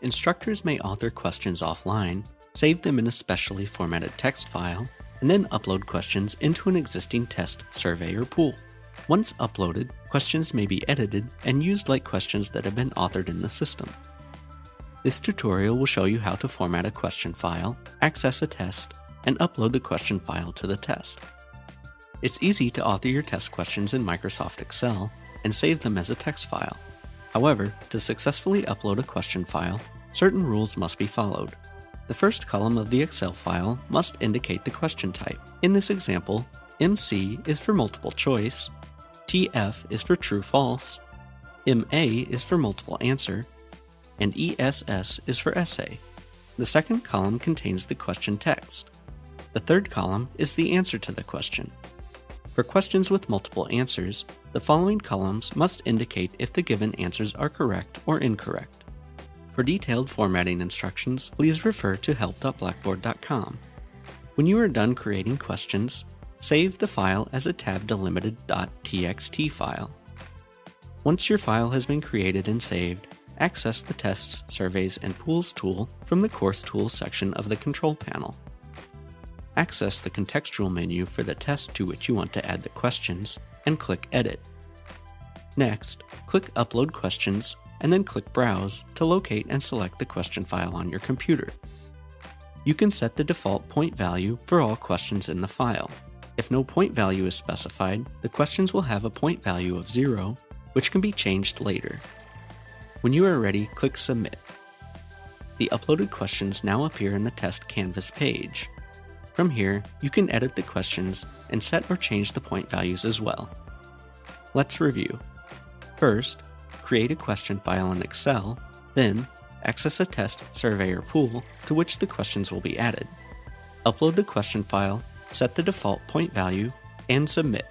Instructors may author questions offline, save them in a specially formatted text file, and then upload questions into an existing test, survey, or pool. Once uploaded, questions may be edited and used like questions that have been authored in the system. This tutorial will show you how to format a question file, access a test, and upload the question file to the test. It's easy to author your test questions in Microsoft Excel and save them as a text file. However, to successfully upload a question file, certain rules must be followed. The first column of the Excel file must indicate the question type. In this example, MC is for multiple choice, TF is for true-false, MA is for multiple answer, and ESS is for essay. The second column contains the question text. The third column is the answer to the question. For questions with multiple answers, the following columns must indicate if the given answers are correct or incorrect. For detailed formatting instructions, please refer to help.blackboard.com. When you are done creating questions, save the file as a tab-delimited.txt file. Once your file has been created and saved, access the Tests, Surveys, and Pools tool from the Course Tools section of the control panel. Access the contextual menu for the test to which you want to add the questions, and click Edit. Next, click Upload Questions, and then click Browse to locate and select the question file on your computer. You can set the default point value for all questions in the file. If no point value is specified, the questions will have a point value of 0, which can be changed later. When you are ready, click Submit. The uploaded questions now appear in the test Canvas page. From here, you can edit the questions and set or change the point values as well. Let's review. First, create a question file in Excel, then access a test, survey, or pool to which the questions will be added. Upload the question file, set the default point value, and submit.